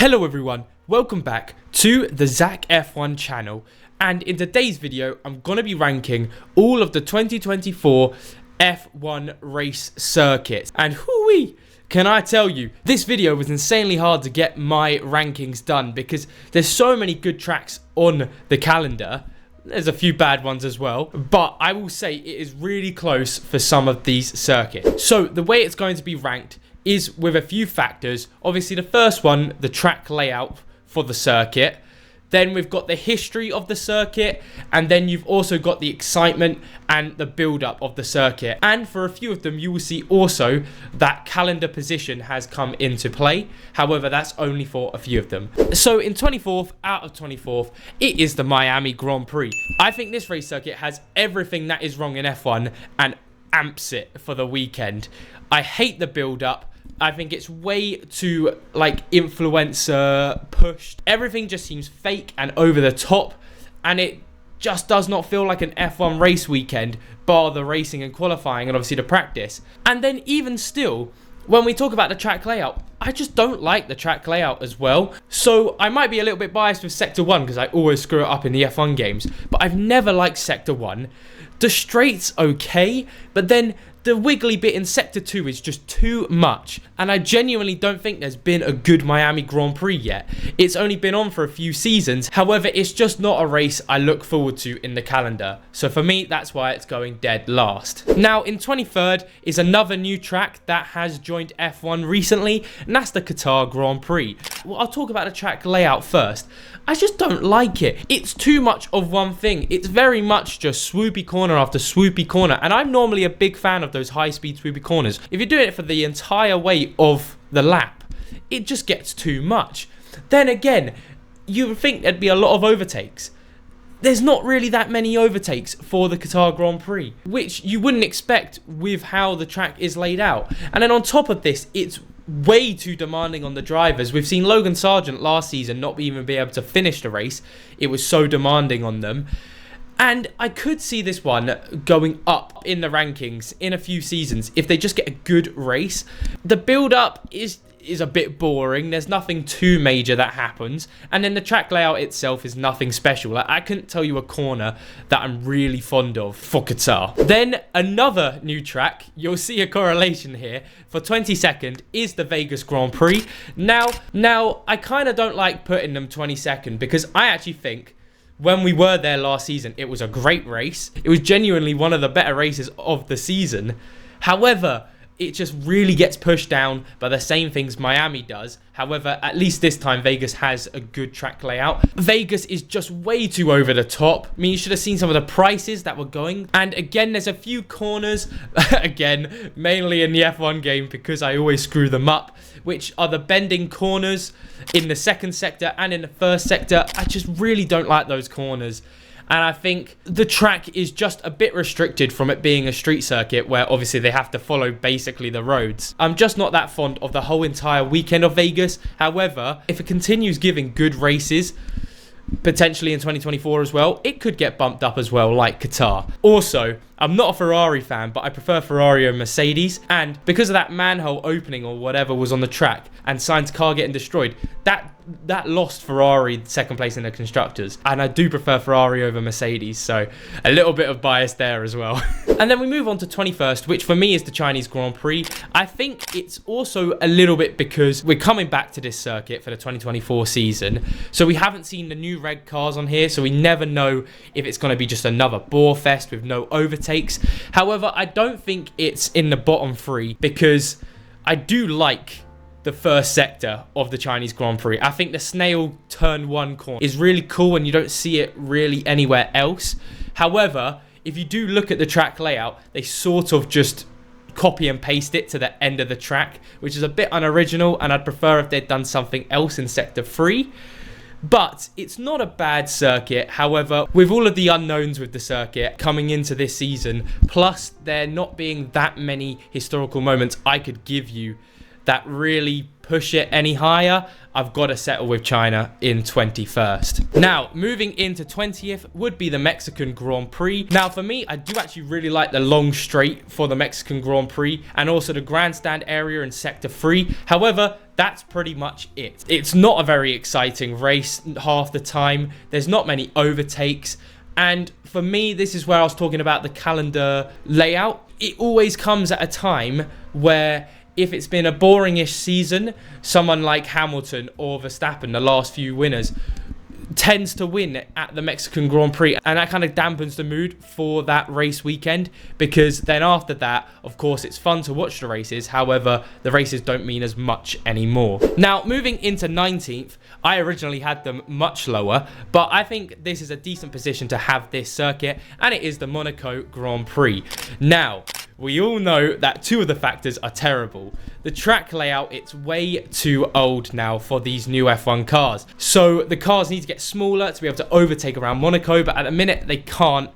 Hello everyone, welcome back to the Zach F1 channel, and in today's video I'm going to be ranking all of the 2024 F1 race circuits. And hooey, can I tell you, this video was insanely hard to get my rankings done because there's so many good tracks on the calendar. There's a few bad ones as well, but I will say it is really close for some of these circuits. So the way it's going to be ranked is with a few factors. Obviously the first one, the track layout for the circuit. Then we've got the history of the circuit, and then you've also got the excitement and the build-up of the circuit. And for a few of them, you will see also that calendar position has come into play. However, that's only for a few of them. So in 24th, out of 24th, it is the Miami Grand Prix. I think this race circuit has everything that is wrong in F1 and amps it for the weekend. I hate the build-up. I think it's way too, influencer pushed. Everything just seems fake and over the top, and it just does not feel like an F1 race weekend, bar the racing and qualifying and obviously the practice. And then even still, when we talk about the track layout, I just don't like the track layout as well. So I might be a little bit biased with Sector 1 because I always screw it up in the F1 games, but I've never liked Sector 1. The straight's okay, but then the wiggly bit in Sector 2 is just too much, and I genuinely don't think there's been a good Miami Grand Prix yet. It's only been on for a few seasons, however, it's just not a race I look forward to in the calendar. So for me, that's why it's going dead last. Now, in 23rd is another new track that has joined F1 recently, and that's the Qatar Grand Prix. Well, I'll talk about the track layout first. I just don't like it. It's too much of one thing. It's very much just swoopy corner after swoopy corner, and I'm normally a big fan of those high-speed swoopy corners. If you're doing it for the entire way of the lap, it just gets too much. Then again, you would think there'd be a lot of overtakes. There's not really that many overtakes for the Qatar Grand Prix, which you wouldn't expect with how the track is laid out. And then on top of this, it's way too demanding on the drivers. We've seen Logan Sargent last season not even be able to finish the race. It was so demanding on them. And I could see this one going up in the rankings in a few seasons if they just get a good race. The build-up is a bit boring. There's nothing too major that happens. And then the track layout itself is nothing special. I couldn't tell you a corner that I'm really fond of for Qatar. Then another new track, you'll see a correlation here, for 22nd is the Vegas Grand Prix. Now I kind of don't like putting them 22nd because I actually think when we were there last season, it was a great race. It was genuinely one of the better races of the season. However, it just really gets pushed down by the same things Miami does. However, at least this time, Vegas has a good track layout. Vegas is just way too over the top. I mean, you should have seen some of the prices that were going. And again, there's a few corners, again, mainly in the F1 game because I always screw them up, which are the bending corners in the second sector and in the first sector. I just really don't like those corners. And I think the track is just a bit restricted from it being a street circuit where obviously they have to follow basically the roads. I'm just not that fond of the whole entire weekend of Vegas. However, if it continues giving good races, potentially in 2024 as well, it could get bumped up as well like Qatar. Also, I'm not a Ferrari fan, but I prefer Ferrari and Mercedes. And because of that manhole opening or whatever was on the track and Sainz's car getting destroyed, that lost Ferrari second place in the constructors. And I do prefer Ferrari over Mercedes, so a little bit of bias there as well. And then we move on to 21st, which for me is the Chinese Grand Prix. I think it's also a little bit because we're coming back to this circuit for the 2024 season. So we haven't seen the new red cars on here, so we never know if it's going to be just another bore fest with no overtakes. However, I don't think it's in the bottom three because I do like the first sector of the Chinese Grand Prix. I think the snail turn one corner is really cool and you don't see it really anywhere else. However, if you do look at the track layout, they sort of just copy and paste it to the end of the track, which is a bit unoriginal, and I'd prefer if they'd done something else in Sector 3. But it's not a bad circuit. However, with all of the unknowns with the circuit coming into this season, plus there not being that many historical moments I could give you that really push it any higher, I've got to settle with China in 21st. Now, moving into 20th would be the Mexican Grand Prix. Now, for me, I do actually really like the long straight for the Mexican Grand Prix and also the grandstand area in Sector 3. However, that's pretty much it. It's not a very exciting race half the time. There's not many overtakes. And for me, this is where I was talking about the calendar layout. It always comes at a time where if it's been a boring-ish season, someone like Hamilton or Verstappen, the last few winners, tends to win at the Mexican Grand Prix, and that kind of dampens the mood for that race weekend, because then after that, of course, it's fun to watch the races. However, the races don't mean as much anymore. Now, moving into 19th, I originally had them much lower, but I think this is a decent position to have this circuit, and it is the Monaco Grand Prix. Now, we all know that two of the factors are terrible. The track layout, it's way too old now for these new F1 cars. So the cars need to get smaller to be able to overtake around Monaco, but at the minute they can't.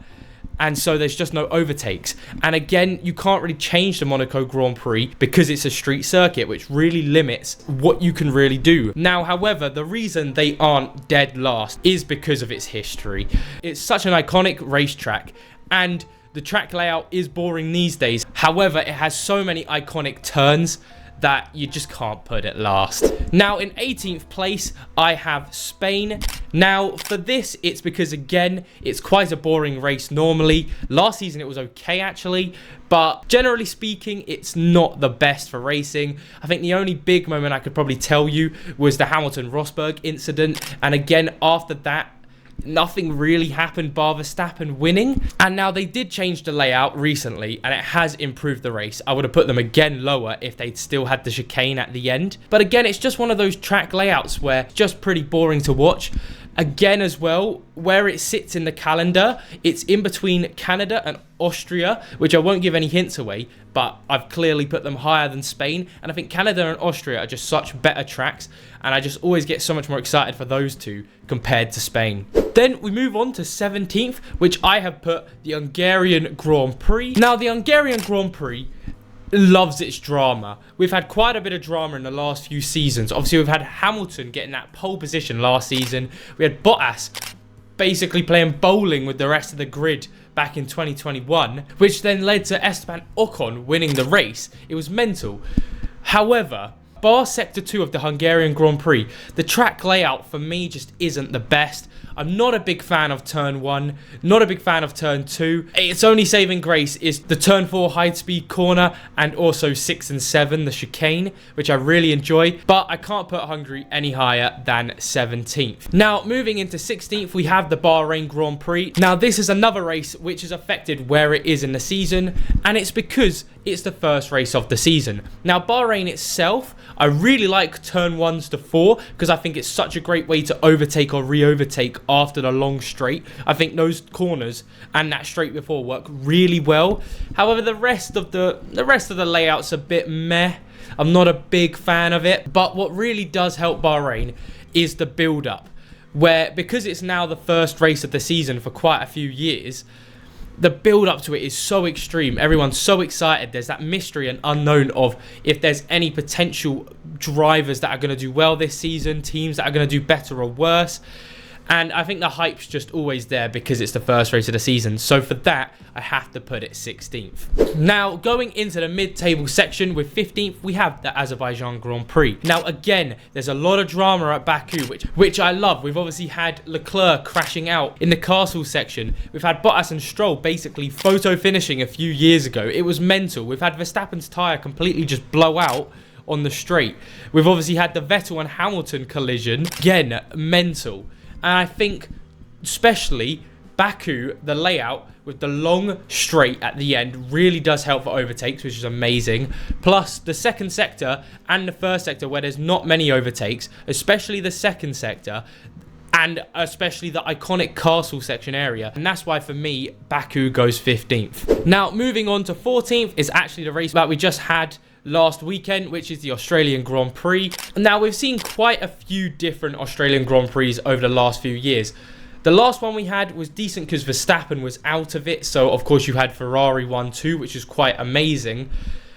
And so there's just no overtakes. And again, you can't really change the Monaco Grand Prix because it's a street circuit, which really limits what you can really do. Now, however, the reason they aren't dead last is because of its history. It's such an iconic racetrack, and the track layout is boring these days. However, it has so many iconic turns that you just can't put it last. Now, in 18th place, I have Spain. Now, for this, it's because, again, it's quite a boring race normally. Last season, it was okay, actually. But generally speaking, it's not the best for racing. I think the only big moment I could probably tell you was the Hamilton-Rosberg incident. And again, after that, nothing really happened bar Verstappen winning. And now they did change the layout recently, and it has improved the race. I would have put them again lower if they'd still had the chicane at the end. But again, it's just one of those track layouts where it's just pretty boring to watch. Again, as well, where it sits in the calendar, it's in between Canada and Austria, which I won't give any hints away, but I've clearly put them higher than Spain. And I think Canada and Austria are just such better tracks, and I just always get so much more excited for those two compared to Spain. Then we move on to 17th, which I have put the Hungarian Grand Prix. Now, the Hungarian Grand Prix loves its drama. We've had quite a bit of drama in the last few seasons. Obviously, we've had Hamilton getting that pole position last season. We had Bottas basically playing bowling with the rest of the grid back in 2021, which then led to Esteban Ocon winning the race. It was mental. However, bar Sector 2 of the Hungarian Grand Prix, the track layout for me just isn't the best. I'm not a big fan of Turn 1, not a big fan of Turn 2. Its only saving grace is the Turn 4 high-speed corner and also 6 and 7, the chicane, which I really enjoy, but I can't put Hungary any higher than 17th. Now, moving into 16th, we have the Bahrain Grand Prix. Now, this is another race which has affected where it is in the season, and it's because it's the first race of the season. Now, Bahrain itself, I really like Turn 1s to 4 because I think it's such a great way to overtake or re-overtake after the long straight. I think those corners and that straight before work really well. However, the rest of the layout's a bit meh. I'm not a big fan of it. But what really does help Bahrain is the build-up, where because it's now the first race of the season for quite a few years, the build up to it is so extreme. Everyone's so excited. There's that mystery and unknown of if there's any potential drivers that are going to do well this season, teams that are going to do better or worse. And I think the hype's just always there because it's the first race of the season. So for that, I have to put it 16th. Now, going into the mid-table section with 15th, we have the Azerbaijan Grand Prix. Now, again, there's a lot of drama at Baku, which I love. We've obviously had Leclerc crashing out in the castle section. We've had Bottas and Stroll basically photo finishing a few years ago. It was mental. We've had Verstappen's tyre completely just blow out on the straight. We've obviously had the Vettel and Hamilton collision. Again, mental. And I think, especially Baku, the layout with the long straight at the end really does help for overtakes, which is amazing. Plus, the second sector and the first sector, where there's not many overtakes, especially the second sector, and especially the iconic castle section area. And that's why, for me, Baku goes 15th. Now, moving on to 14th is actually the race that we just had last weekend, which is the Australian Grand Prix. Now, we've seen quite a few different Australian Grand Prix over the last few years. The last one we had was decent because Verstappen was out of it, so of course you had Ferrari 1-2, which is quite amazing.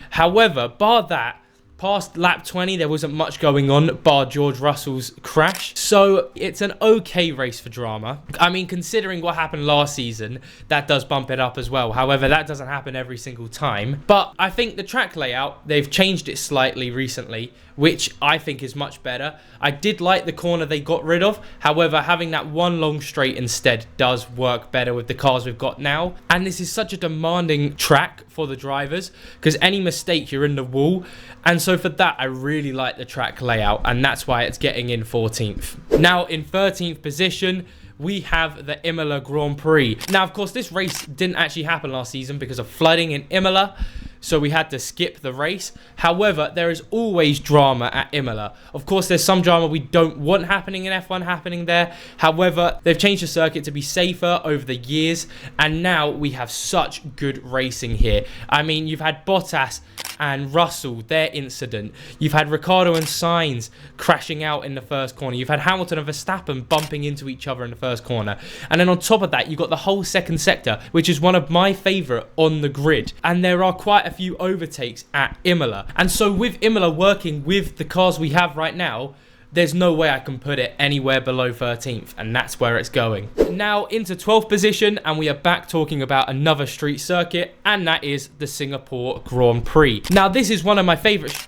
However, bar that, Past lap 20, there wasn't much going on bar George Russell's crash. So it's an okay race for drama. I mean, considering what happened last season, that does bump it up as well. However, that doesn't happen every single time. But I think the track layout, they've changed it slightly recently, which I think is much better. I did like the corner they got rid of. However, having that one long straight instead does work better with the cars we've got now. And this is such a demanding track for the drivers, because any mistake, you're in the wall. And so for that, I really like the track layout, and that's why it's getting in 14th. Now in 13th position, we have the Imola Grand Prix. Now, of course, this race didn't actually happen last season because of flooding in Imola, so we had to skip the race. However, there is always drama at Imola. Of course, there's some drama we don't want happening in F1 happening there. However, they've changed the circuit to be safer over the years, and now we have such good racing here. I mean, you've had Bottas and Russell, their incident. You've had Ricciardo and Sainz crashing out in the first corner. You've had Hamilton and Verstappen bumping into each other in the first corner. And then on top of that, you've got the whole second sector, which is one of my favourite on the grid. And there are quite a few overtakes at Imola. And so with Imola working with the cars we have right now, there's no way I can put it anywhere below 13th, and that's where it's going. Now into 12th position, and we are back talking about another street circuit, and that is the Singapore Grand Prix. Now this is one of my favorite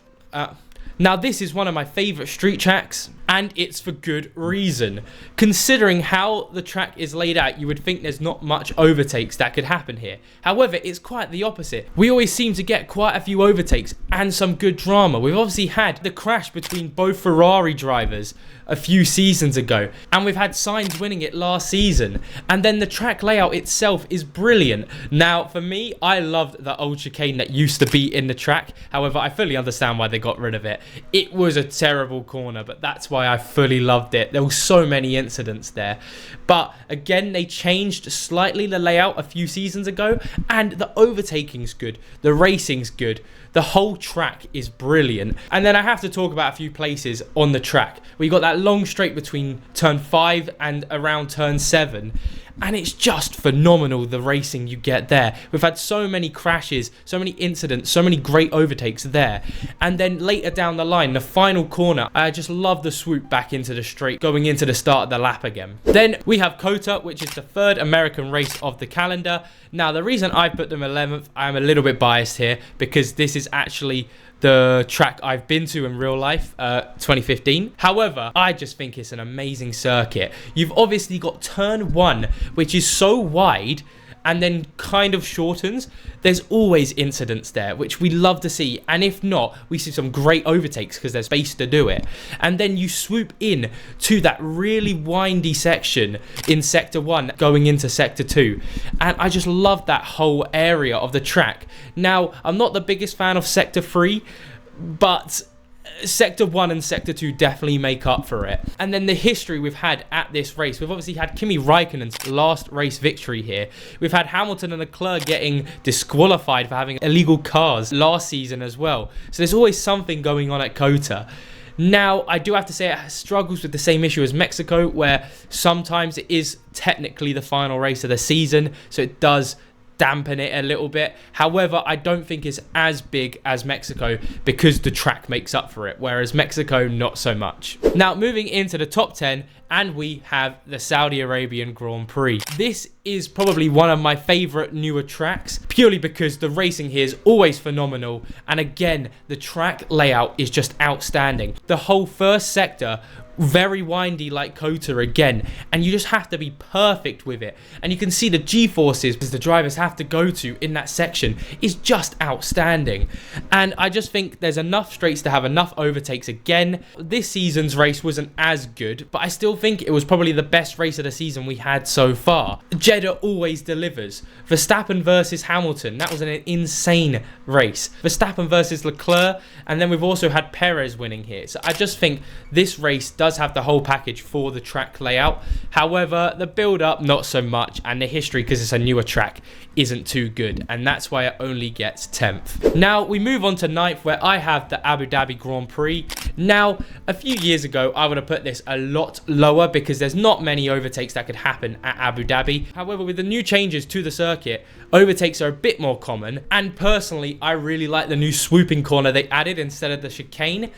street tracks, and it's for good reason. Considering how the track is laid out, you would think there's not much overtakes that could happen here. However, it's quite the opposite. We always seem to get quite a few overtakes and some good drama. We've obviously had the crash between both Ferrari drivers a few seasons ago, and we've had Sainz winning it last season. And then the track layout itself is brilliant. Now, for me, I loved the old chicane that used to be in the track. However, I fully understand why they got rid of it. It was a terrible corner, but that's why I fully loved it. There were so many incidents there. But again, they changed slightly the layout a few seasons ago, and the overtaking's good. The racing's good. The whole track is brilliant. And then I have to talk about a few places on the track. We got that long straight between turn 5 and around turn 7. And it's just phenomenal, the racing you get there. We've had so many crashes, so many incidents, so many great overtakes there. And then later down the line, the final corner, I just love the swoop back into the straight, going into the start of the lap again. Then we have COTA, which is the third American race of the calendar. Now, the reason I put them 11th, I'm a little bit biased here, because this is actually the track I've been to in real life, 2015. However, I just think it's an amazing circuit. You've obviously got turn 1, which is so wide and then kind of shortens. There's always incidents there, which we love to see. And if not, we see some great overtakes because there's space to do it. And then you swoop in to that really windy section in Sector 1 going into Sector 2. And I just love that whole area of the track. Now, I'm not the biggest fan of Sector 3, but Sector 1 and Sector 2 definitely make up for it. And then the history we've had at this race. We've obviously had Kimi Raikkonen's last race victory here. We've had Hamilton and Leclerc getting disqualified for having illegal cars last season as well. So there's always something going on at COTA. Now, I do have to say it struggles with the same issue as Mexico, where sometimes it is technically the final race of the season, so it does dampen it a little bit. However, I don't think it's as big as Mexico because the track makes up for it, whereas Mexico, not so much. Now, moving into the top 10, and we have the Saudi Arabian Grand Prix. This is probably one of my favorite newer tracks, purely because the racing here is always phenomenal, and again, the track layout is just outstanding. The whole first sector, very windy like COTA again, and you just have to be perfect with it. And you can see the G-forces the drivers have to go to in that section is just outstanding. And I just think there's enough straights to have enough overtakes again. This season's race wasn't as good, but I still think it was probably the best race of the season we had so far. Jeddah always delivers. Verstappen versus Hamilton, that was an insane race. Verstappen versus Leclerc, and then we've also had Perez winning here. So I just think this race does have the whole package for the track layout. However, the build-up, not so much, and the history, because it's a newer track, isn't too good, and that's why it only gets 10th. Now, we move on to 9th, where I have the Abu Dhabi Grand Prix. Now, a few years ago, I would have put this a lot lower because there's not many overtakes that could happen at Abu Dhabi. However, with the new changes to the circuit, overtakes are a bit more common. And personally, I really like the new swooping corner they added instead of the chicane.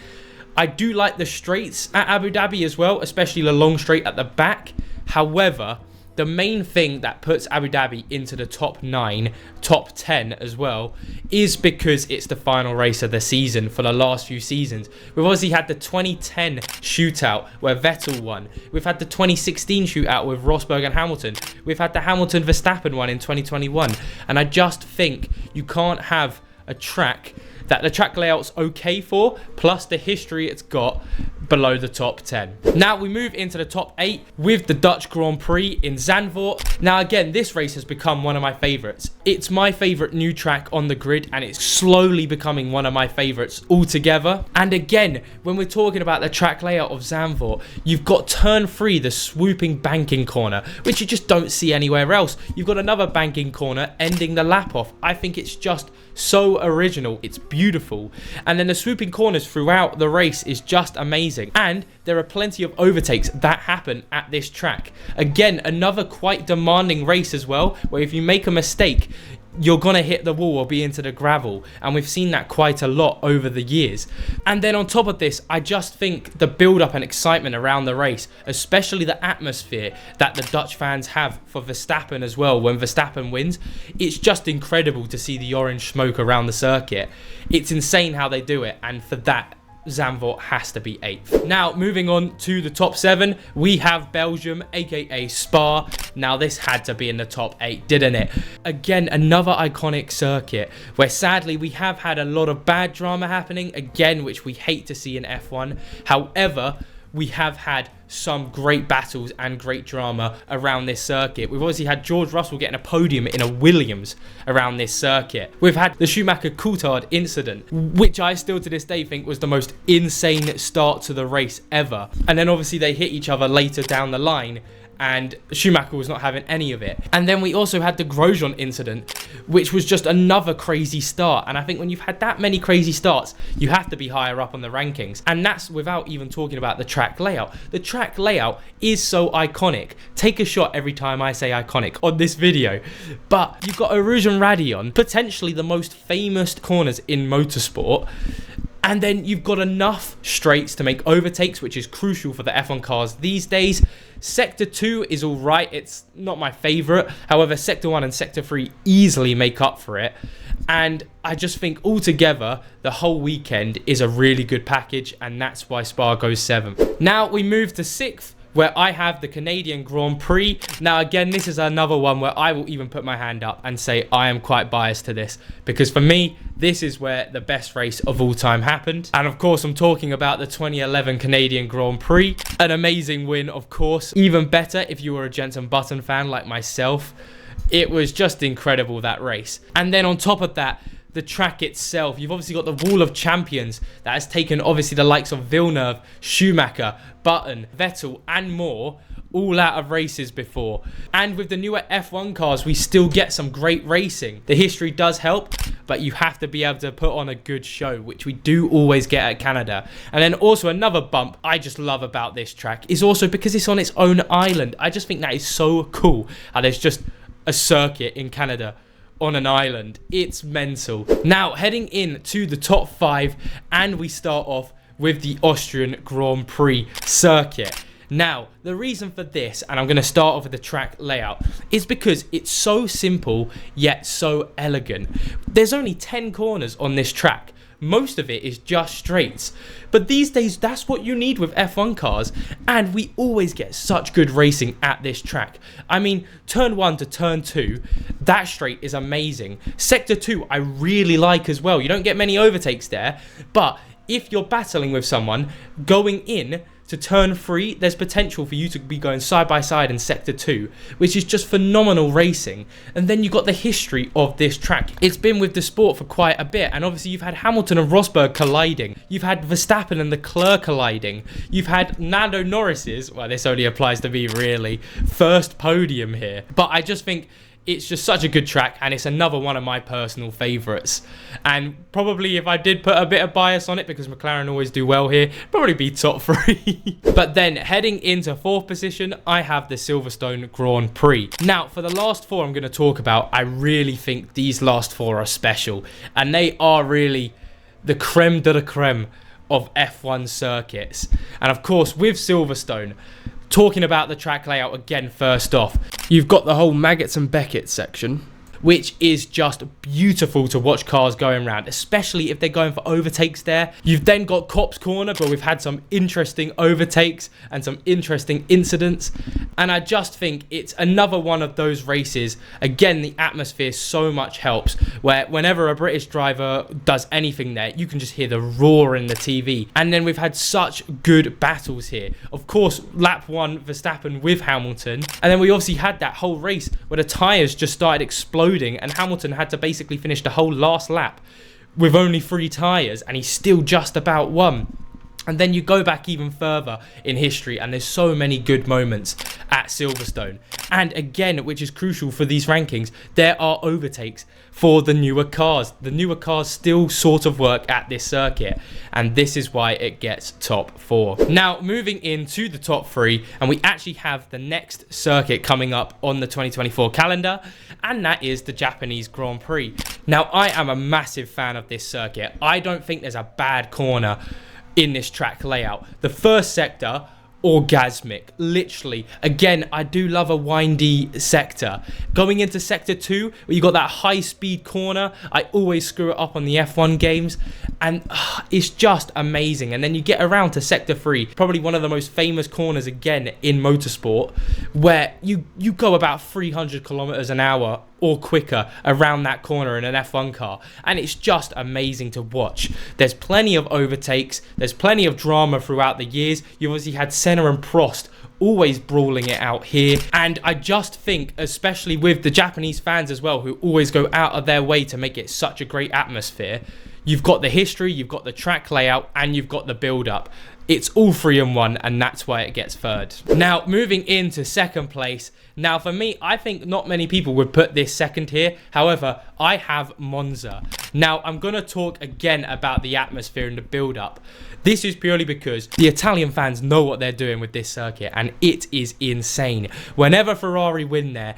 I do like the straights at Abu Dhabi as well, especially the long straight at the back. However, the main thing that puts Abu Dhabi into the top 9, top 10 as well, is because it's the final race of the season for the last few seasons. We've obviously had the 2010 shootout where Vettel won. We've had the 2016 shootout with Rosberg and Hamilton. We've had the Hamilton-Verstappen one in 2021. And I just think you can't have a track that the track layout's okay for, plus the history it's got, below the top 10. Now we move into the top 8 with the Dutch Grand Prix in Zandvoort. Now again, this race has become one of my favorites. It's my favorite new track on the grid, and it's slowly becoming one of my favorites altogether. And again, when we're talking about the track layout of Zandvoort, you've got turn 3, the swooping banking corner, which you just don't see anywhere else. You've got another banking corner ending the lap off. I think it's just so original. It's beautiful. And then the swooping corners throughout the race is just amazing. And there are plenty of overtakes that happen at this track. Again, another quite demanding race as well, where if you make a mistake, you're gonna hit the wall or be into the gravel, and we've seen that quite a lot over the years. And then on top of this, I just think the build-up and excitement around the race, especially the atmosphere that the Dutch fans have for Verstappen as well when Verstappen wins, it's just incredible to see the orange smoke around the circuit. It's insane how they do it, and for that, Zandvoort has to be 8th. Now, moving on to the top 7, we have Belgium, aka Spa. Now, this had to be in the top 8, didn't it? Again, another iconic circuit where sadly we have had a lot of bad drama happening, again, which we hate to see in F1. However, we have had some great battles and great drama around this circuit. We've obviously had George Russell getting a podium in a Williams around this circuit. We've had the Schumacher-Coulthard incident, which I still to this day think was the most insane start to the race ever. And then obviously they hit each other later down the line, and Schumacher was not having any of it. And then we also had the Grosjean incident, which was just another crazy start. And I think when you've had that many crazy starts, you have to be higher up on the rankings. And that's without even talking about the track layout. The track layout is so iconic. Take a shot every time I say iconic on this video. But you've got Rouge and Radion, potentially the most famous corners in motorsport. And then you've got enough straights to make overtakes, which is crucial for the F1 cars these days. Sector 2 is all right. It's not my favorite. However, Sector 1 and Sector 3 easily make up for it. And I just think altogether, the whole weekend is a really good package. And that's why Spa goes 7th. Now we move to 6th, where I have the Canadian Grand Prix. Now again, this is another one where I will even put my hand up and say I am quite biased to this, because for me, this is where the best race of all time happened. And of course, I'm talking about the 2011 Canadian Grand Prix. An amazing win, of course. Even better if you were a Jenson Button fan like myself. It was just incredible, that race. And then on top of that, the track itself, you've obviously got the Wall of Champions that has taken obviously the likes of Villeneuve, Schumacher, Button, Vettel and more all out of races before. And with the newer F1 cars, we still get some great racing. The history does help, but you have to be able to put on a good show, which we do always get at Canada. And then also another bump I just love about this track is also because it's on its own island. I just think that is so cool how there's just a circuit in Canada on an island. It's mental. Now, heading in to the top 5, and we start off with the Austrian Grand Prix circuit. Now, the reason for this, and I'm going to start off with the track layout, is because it's so simple, yet so elegant. There's only 10 corners on this track. Most of it is just straights. But these days, that's what you need with F1 cars. And we always get such good racing at this track. I mean, turn 1 to turn 2, that straight is amazing. Sector 2, I really like as well. You don't get many overtakes there. But if you're battling with someone, going in to turn 3, there's potential for you to be going side by side in Sector 2, which is just phenomenal racing. And then you've got the history of this track. It's been with the sport for quite a bit, and obviously you've had Hamilton and Rosberg colliding. You've had Verstappen and Leclerc colliding. You've had Lando Norris's, well, this only applies to me really, first podium here. But I just think It's just such a good track, and it's another one of my personal favourites. And probably if I did put a bit of bias on it, because McLaren always do well here, probably be top 3. But then heading into 4th position, I have the Silverstone Grand Prix. Now, for the last 4 I'm going to talk about, I really think these last 4 are special. And they are really the creme de la creme of F1 circuits. And of course, with Silverstone, talking about the track layout again, first off, you've got the whole Maggots and Beckett section, which is just beautiful to watch cars going around, especially if they're going for overtakes there. You've then got Copse Corner, but we've had some interesting overtakes and some interesting incidents. And I just think it's another one of those races. Again, the atmosphere so much helps, where whenever a British driver does anything there, you can just hear the roar in the TV. And then we've had such good battles here. Of course, lap 1, Verstappen with Hamilton. And then we obviously had that whole race where the tyres just started exploding, and Hamilton had to basically finish the whole last lap with only 3 tyres, and he still just about won. And then you go back even further in history, and there's so many good moments at Silverstone. And again, which is crucial for these rankings, there are overtakes for the newer cars. The newer cars still sort of work at this circuit, and this is why it gets top 4. Now, moving into the top 3, and we actually have the next circuit coming up on the 2024 calendar, and that is the Japanese Grand Prix. Now, I am a massive fan of this circuit. I don't think there's a bad corner in this track layout. The first sector, orgasmic, literally. Again, I do love a windy sector. Going into sector 2, where you got that high speed corner, I always screw it up on the F1 games, and it's just amazing. And then you get around to sector 3, probably one of the most famous corners again in motorsport, where you go about 300 kilometers an hour or quicker around that corner in an F1 car, and it's just amazing to watch. There's plenty of overtakes, there's plenty of drama throughout the years. You obviously had Senna and Prost always brawling it out here, and I just think, especially with the Japanese fans as well, who always go out of their way to make it such a great atmosphere, you've got the history, you've got the track layout, and you've got the build-up. It's all 3 in 1, and that's why it gets 3rd. Now, moving into 2nd place. Now, for me, I think not many people would put this 2nd here. However, I have Monza. Now, I'm going to talk again about the atmosphere and the build-up. This is purely because the Italian fans know what they're doing with this circuit, and it is insane. Whenever Ferrari win there,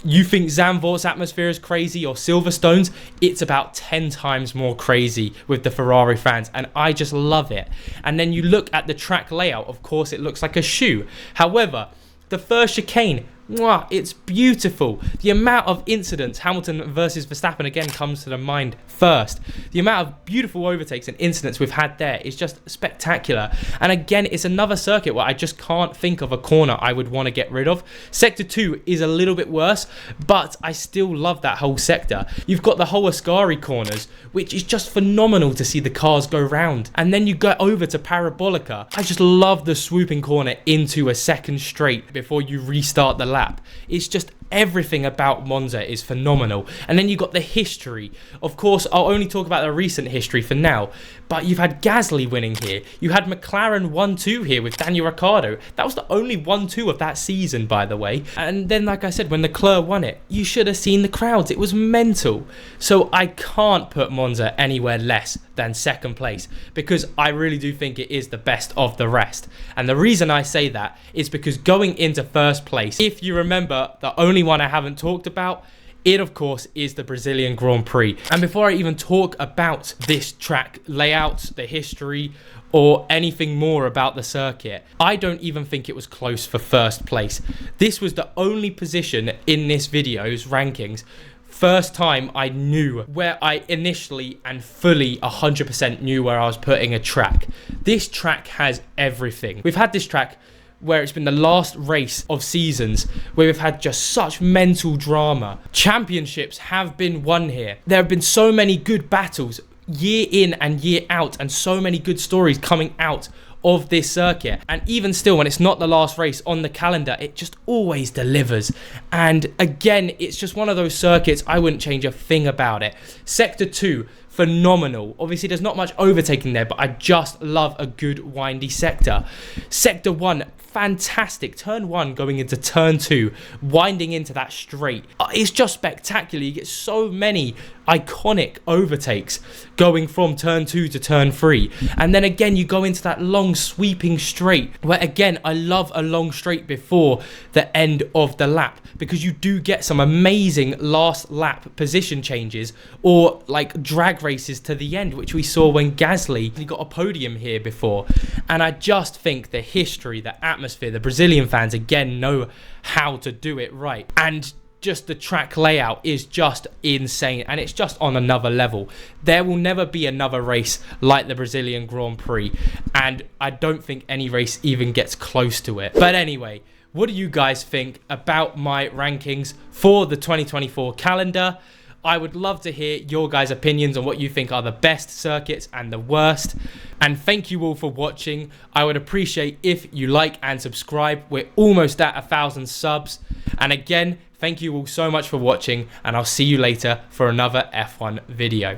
you think Zandvoort's atmosphere is crazy, or Silverstone's, it's about 10 times more crazy with the Ferrari fans, and I just love it. And then you look at the track layout, of course it looks like a shoe. However, the first chicane, mwah, it's beautiful. The amount of incidents, Hamilton versus Verstappen again comes to the mind first. The amount of beautiful overtakes and incidents we've had there is just spectacular. And again, it's another circuit where I just can't think of a corner I would want to get rid of. Sector 2 is a little bit worse, but I still love that whole sector. You've got the whole Ascari corners, which is just phenomenal to see the cars go round. And then you go over to Parabolica. I just love the swooping corner into a second straight before you restart the lap. It's just everything about Monza is phenomenal. And then you got the history. Of course, I'll only talk about the recent history for now, but you've had Gasly winning here. You had McLaren 1-2 here with Daniel Ricciardo. That was the only 1-2 of that season, by the way. And then, like I said, when Leclerc won it, you should have seen the crowds. It was mental. So I can't put Monza anywhere less than 2nd place, because I really do think it is the best of the rest. And the reason I say that is because going into 1st place, if you remember, the only one I haven't talked about, it of course is the Brazilian Grand Prix. And before I even talk about this track layout, the history, or anything more about the circuit, I don't even think it was close for 1st place. This was the only position in this video's rankings. First time I knew where I initially and fully 100% knew where I was putting a track. This track has everything. We've had this track where it's been the last race of seasons where we've had just such mental drama. Championships have been won here. There have been so many good battles year in and year out, and so many good stories coming out of this circuit. And even still, when it's not the last race on the calendar, it just always delivers. And again, it's just one of those circuits, I wouldn't change a thing about it. Sector 2, phenomenal. Obviously, there's not much overtaking there, but I just love a good windy sector. Sector 1, fantastic. Turn 1 going into turn 2, winding into that straight. It's just spectacular. You get so many iconic overtakes going from turn 2 to turn 3, and then again you go into that long sweeping straight, where again I love a long straight before the end of the lap, because you do get some amazing last lap position changes, or like drag races to the end, which we saw when Gasly got a podium here before. And I just think the history, the atmosphere, the Brazilian fans again know how to do it right, and just the track layout is just insane, and it's just on another level. There will never be another race like the Brazilian Grand Prix, and I don't think any race even gets close to it. But anyway, what do you guys think about my rankings for the 2024 calendar? I would love to hear your guys' opinions on what you think are the best circuits and the worst. And thank you all for watching. I would appreciate if you like and subscribe. We're almost at 1,000 subs. And again, thank you all so much for watching, and I'll see you later for another F1 video.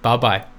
Bye bye.